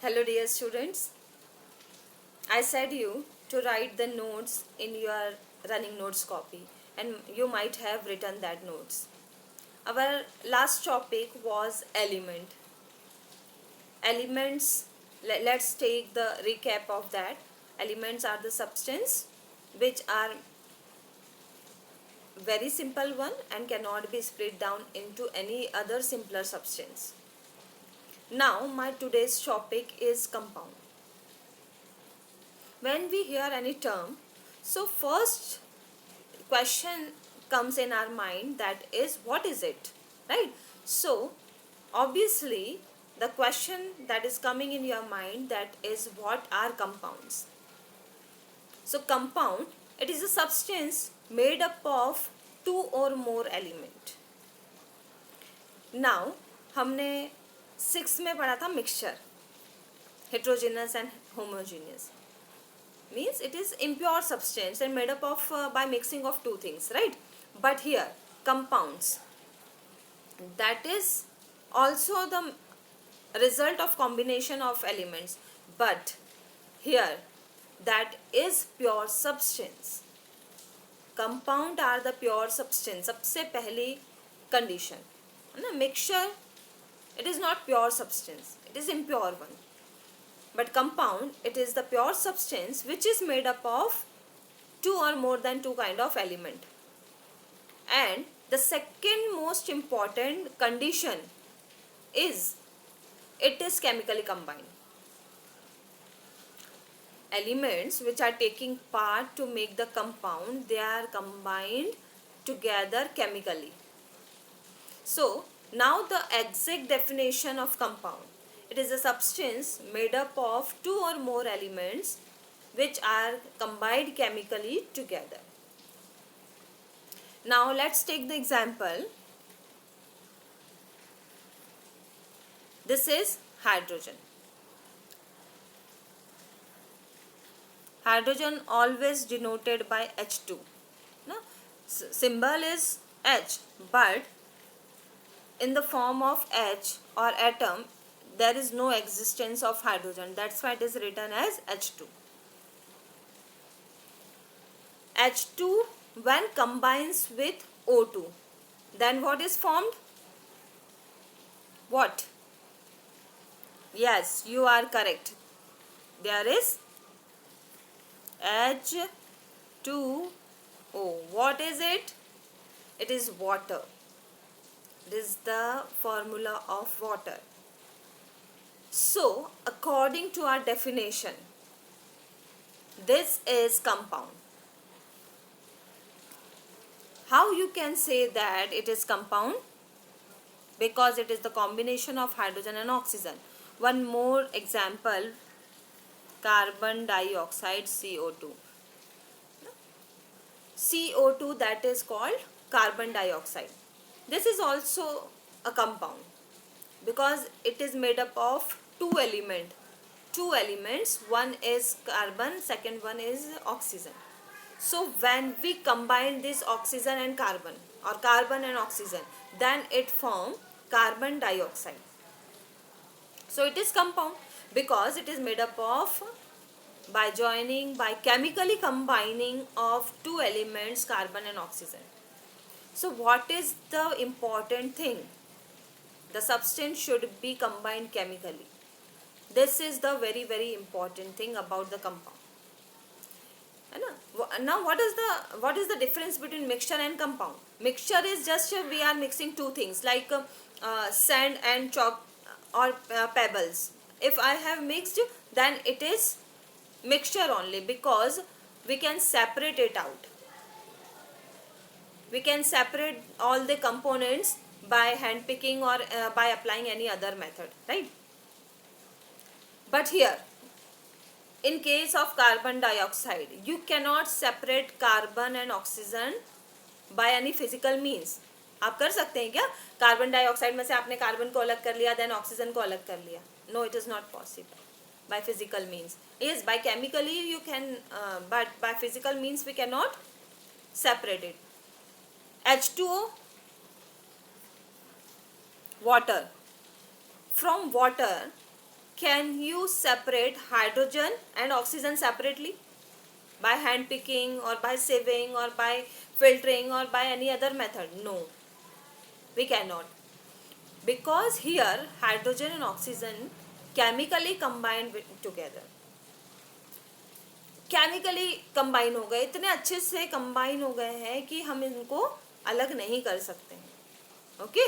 Hello dear students, I said you to write the notes in your running notes copy and you might have written that notes. Our last topic was element. Elements, let's take the recap of that. Elements are the substance which are very simple one and cannot be split down into any other simpler substance. Now my today's topic is compound. When we hear any term, so first question comes in our mind, that is, what is it, right? So obviously the question that is coming in your mind, that is, what are compounds? So compound, it is a substance made up of two or more element. Now हमने 6 में पढ़ा था mixture, heterogeneous and homogeneous. Means it is impure substance and made up of by mixing of two things, right? But here compounds, that is also the result of combination of elements, but here that is pure substance. Compound are the pure substance. सबसे पहली condition है ना. Mixture, it is not pure substance, it is impure one. But compound, it is the pure substance which is made up of two or more than two kind of element. And the second most important condition is it is chemically combined. Elements which are taking part to make the compound, they are combined together chemically. So now the exact definition of compound. It is a substance made up of two or more elements which are combined chemically together. Now let's take the example. This is hydrogen. Hydrogen always denoted by H2. No? Symbol is H, but in the form of H or atom, there is no existence of hydrogen. That's why it is written as H2. H2 when combines with O2, then what is formed? What? Yes, you are correct. There is H2O. What is it? It is water. It is the formula of water. So, according to our definition, this is compound. How you can say that it is compound? Because it is the combination of hydrogen and oxygen. One more example, carbon dioxide, CO2. CO2, that is called carbon dioxide. This is also a compound because it is made up of two elements. One is carbon, second one is oxygen. So when we combine this oxygen and carbon or carbon and oxygen, then it forms carbon dioxide. So it is compound because it is made up of by chemically combining of two elements, carbon and oxygen. So what is the important thing? The substance should be combined chemically. This is the very, very important thing about the compound. Now what is the difference between mixture and compound? Mixture is just we are mixing two things like sand and chalk or pebbles. If I have mixed, then it is mixture only because we can separate it out. We can separate all the components by hand picking or by applying any other method, right? But here, in case of carbon dioxide, you cannot separate carbon and oxygen by any physical means. आप कर सकते हैं क्या? Carbon dioxide में से आपने carbon को अलग कर लिया, देन ऑक्सीजन को अलग कर लिया? No, it is not possible by physical means. Yes, by chemically you can, but by physical means we cannot separate it. H2O, water. From water, can you separate hydrogen and oxygen separately by hand picking or by sieving or by filtering or by any other method? No, we cannot, because here hydrogen and oxygen chemically combined together, chemically combine हो गए, इतने अच्छे से combine हो गए हैं कि हम इनको अलग नहीं कर सकते हैं। ओके,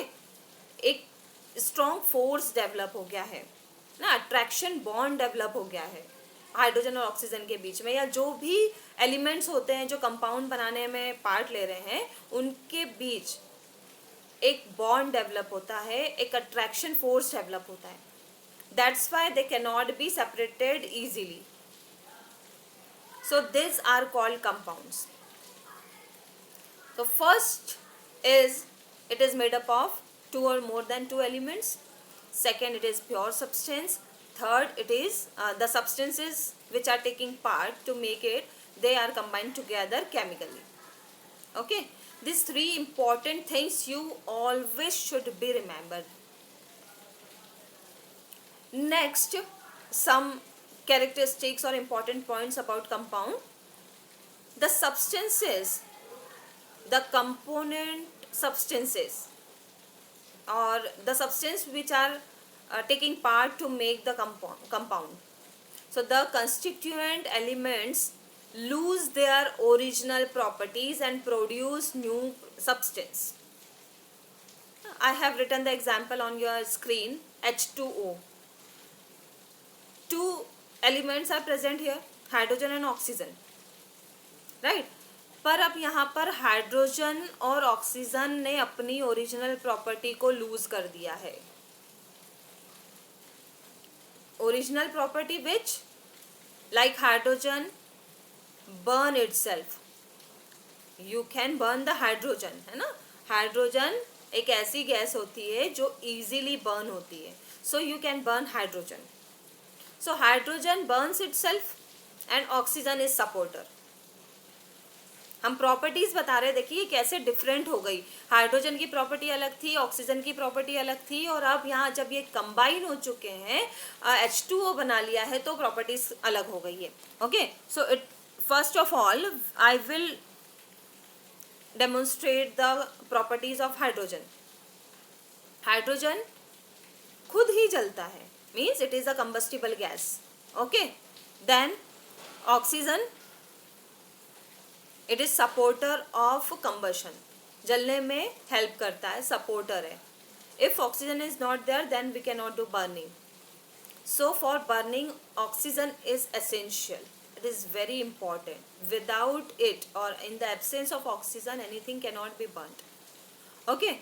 एक स्ट्रॉन्ग फोर्स डेवलप हो गया है ना, अट्रैक्शन बॉन्ड डेवलप हो गया है हाइड्रोजन और ऑक्सीजन के बीच में, या जो भी एलिमेंट्स होते हैं जो कंपाउंड बनाने में पार्ट ले रहे हैं उनके बीच एक बॉन्ड डेवलप होता है, एक अट्रैक्शन फोर्स डेवलप होता है। That's why they can not be separated easily. So these are called compounds. So first is, it is made up of two or more than two elements. Second, it is pure substance. Third, it is the substances which are taking part to make it, they are combined together chemically. Okay, these three important things you always should be remembered. Next, some characteristics or important points about compound. The substances, the component substances, or the substance which are taking part to make the compound. So the constituent elements lose their original properties and produce new substance. I have written the example on your screen, H2O. Two elements are present here, hydrogen and oxygen, right. पर अब यहाँ पर hydrogen और oxygen ने अपनी original property को loose कर दिया है। Original property which, like hydrogen burn itself, you can burn the hydrogen, है ना। हाइड्रोजन एक ऐसी गैस होती है जो इजीली बर्न होती है, so you can burn hydrogen. So hydrogen burns itself and oxygen is supporter. हम प्रॉपर्टीज बता रहे, देखिए कैसे डिफरेंट हो गई। हाइड्रोजन की प्रॉपर्टी अलग थी, ऑक्सीजन की प्रॉपर्टी अलग थी, और अब यहाँ जब ये कंबाइन हो चुके हैं, H2O बना लिया है, तो प्रॉपर्टीज अलग हो गई है। Okay, so it first of all I will demonstrate the properties of hydrogen. Hydrogen खुद ही जलता है, means it is a combustible gas. Okay, then oxygen, it is supporter of combustion, जलने में help करता है, supporter है। If oxygen is not there, then we cannot do burning. So for burning, oxygen is essential. It is very important. Without it, or in the absence of oxygen, anything cannot be burnt. Okay,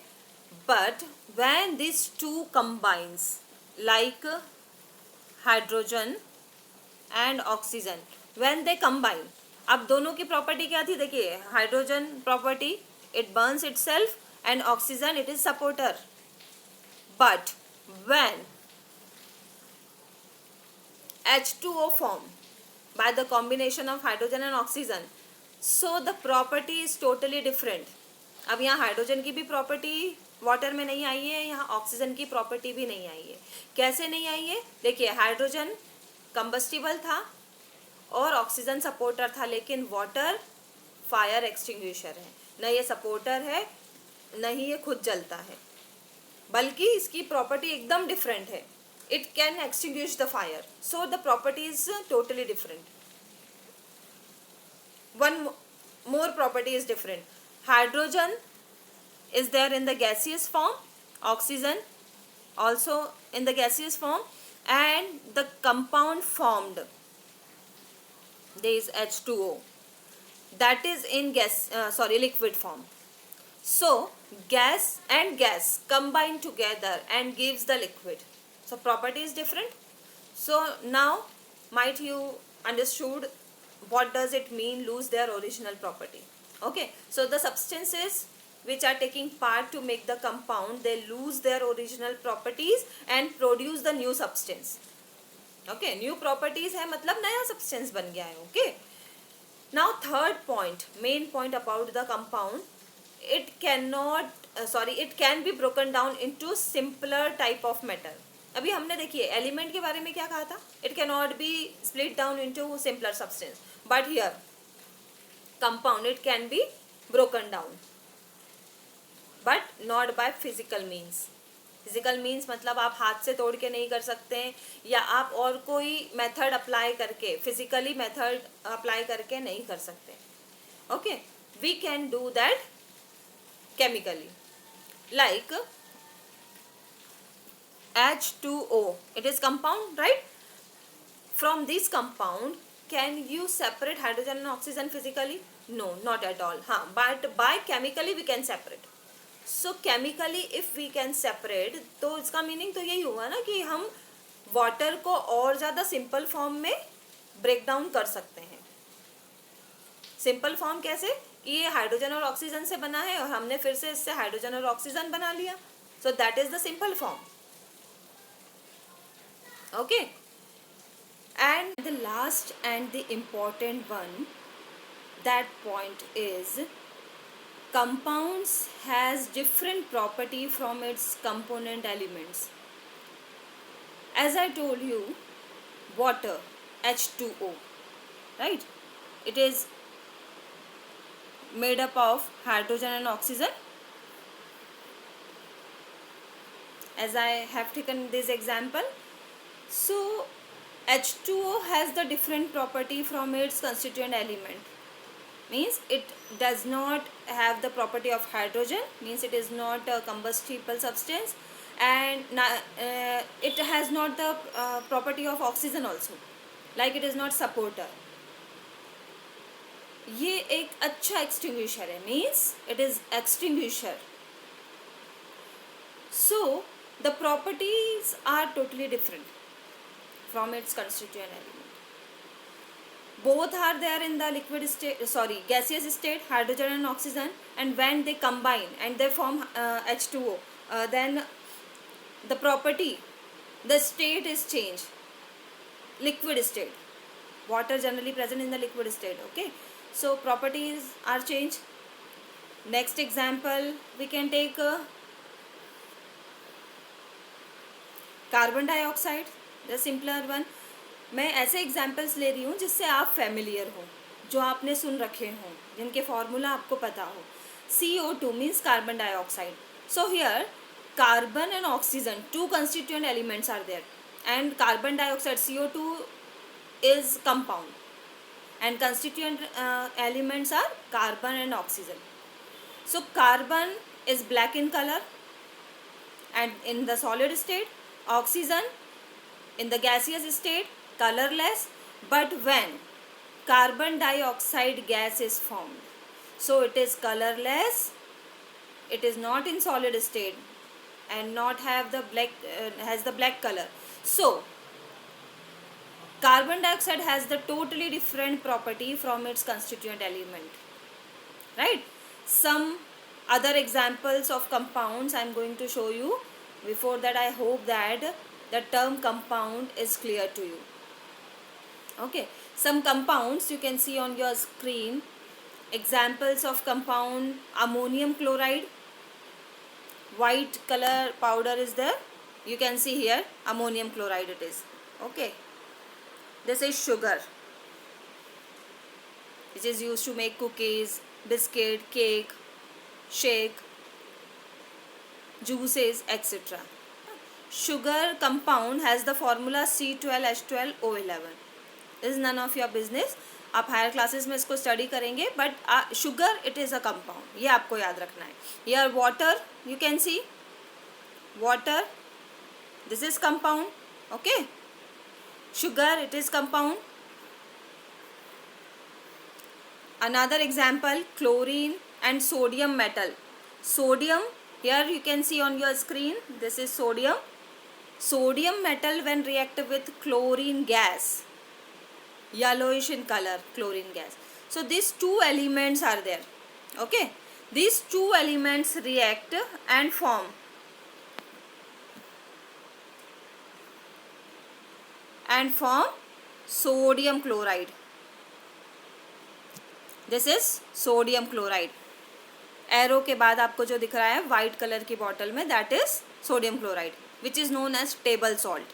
but when these two combines, like hydrogen and oxygen, when they combine, अब दोनों की property क्या थी, देखिए hydrogen property, it burns itself, and oxygen, it is supporter. But when H2O form by the combination of hydrogen and oxygen, so the property is totally different. अब यहाँ hydrogen की भी प्रॉपर्टी वाटर में नहीं आई है, यहाँ ऑक्सीजन की property भी नहीं आई है। कैसे नहीं आई है, देखिए हाइड्रोजन कंबस्टिबल था और ऑक्सीजन सपोर्टर था, लेकिन वाटर फायर एक्सटिंग्विशर है, न ये सपोर्टर है न ही ये खुद जलता है, बल्कि इसकी प्रॉपर्टी एकदम डिफरेंट है। It can extinguish the fire, so the property is totally different. One more property is different, hydrogen is there in the gaseous form, oxygen also in the gaseous form, and the compound formed, there is H2O, that is in liquid form. So gas and gas combine together and gives the liquid, so property is different. So now might you understood what does it mean lose their original property. Okay, so the substances which are taking part to make the compound, they lose their original properties and produce the new substance. Okay, new properties है मतलब नया substance बन गया है। Okay, now third point, main point about the compound, it can be broken down into simpler type of matter. अभी हमने देखिए element के बारे में क्या कहा था, it can not be split down into simpler substance, but here compound it can be broken down, but not by physical means. Physical means मतलब आप हाथ से तोड़ के नहीं कर सकते हैं, या आप और कोई मेथड अप्लाई करके, फिजिकली मेथड अप्लाई करके नहीं कर सकते। Okay, we can do that chemically, like H2O, it is compound, right? From this compound, can you separate hydrogen and oxygen physically? No, not at all. हाँ, but by chemically we can separate. So chemically if we can separate, तो इसका meaning तो यही हुआ ना कि हम water को और ज़्यादा सिंपल फॉर्म में ब्रेक डाउन कर सकते हैं। सिंपल फॉर्म कैसे कि ये हाइड्रोजन और ऑक्सीजन से बना है और हमने फिर से इससे हाइड्रोजन और ऑक्सीजन बना लिया, so that is the simple form. Okay, and the last and the important one, that point is compounds has different property from its component elements. As I told you, water, H2O, right, it is made up of hydrogen and oxygen. As I have taken this example, so H2O has the different property from its constituent element, means it does not have the property of hydrogen, means it is not a combustible substance, and it has not the property of oxygen also, like it is not supporter. ये एक अच्छा extinguisher है, means it is extinguisher. So the properties are totally different from its constituent element. Both are there in the liquid state, gaseous state, hydrogen and oxygen, and when they combine and they form H2O, then the property, the state is changed. Liquid state, water generally present in the liquid state. Okay, so properties are changed. Next example we can take carbon dioxide, the simpler one. मैं ऐसे examples ले रही हूँ जिससे आप familiar हो, जो आपने सुन रखे हों, जिनके फॉर्मूला आपको पता हो। CO2 means carbon dioxide. So here carbon and oxygen, two constituent elements are there, and carbon dioxide CO2 is compound, and constituent elements are carbon and oxygen. So carbon is black in color and in the solid state, oxygen in the gaseous state colorless, but when carbon dioxide gas is formed, so it is colorless, it is not in solid state and not have the black has the black color. So carbon dioxide has the totally different property from its constituent element, right? Some other examples of compounds I am going to show you. Before that, I hope that the term compound is clear to you. Okay, some compounds you can see on your screen. Examples of compound: ammonium chloride, white color powder is there, you can see here, ammonium chloride it is. Okay, this is sugar, which is used to make cookies, biscuit, cake, shake, juices, etc. Sugar compound has the formula C12H12O11. Is none of your business. आप higher classes में इसको study करेंगे, but sugar it is a compound, ये आपको याद रखना है. Here water, you can see water, this is compound. Okay, sugar it is compound. Another example, chlorine and sodium metal. Sodium, here you can see on your screen, this is sodium. Sodium metal when react with chlorine gas, yellowish in color, chlorine gas. So these two elements are there. Okay, these two elements react and form sodium chloride. This is sodium chloride. Arrow के बाद आपको जो दिख रहा है white colour की bottle में, that is sodium chloride. Which is known as table salt.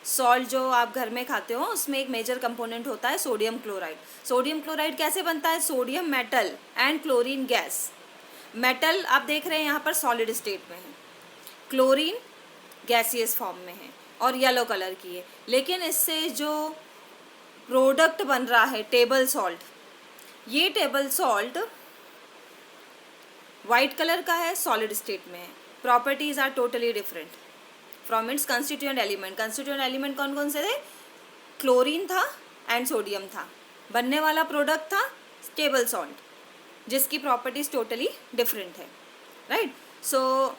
Salt जो आप घर में खाते हो उसमें एक मेजर कंपोनेंट होता है सोडियम क्लोराइड. सोडियम क्लोराइड कैसे बनता है? Sodium metal and chlorine gas. Metal आप देख रहे हैं यहाँ पर सॉलिड स्टेट में है, क्लोरीन गैसियस फॉर्म में है और येलो कलर की है. लेकिन इससे जो प्रोडक्ट बन रहा है टेबल सॉल्ट, ये टेबल सॉल्ट वाइट कलर का है, सॉलिड स्टेट में है. Properties are totally different from its constituent element. Constituent element कौन कौन से थे? क्लोरीन था एंड सोडियम था. बनने वाला प्रोडक्ट था टेबल सॉल्ट, जिसकी प्रॉपर्टीज टोटली डिफरेंट है. Right. So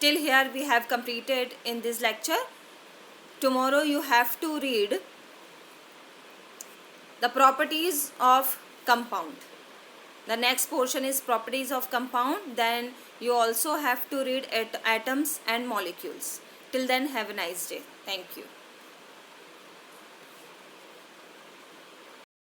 till here we have completed in this lecture. Tomorrow you have to read the properties of compound. The next portion is properties of compound. Then you also have to read atoms and molecules. Till then, have a nice day. Thank you.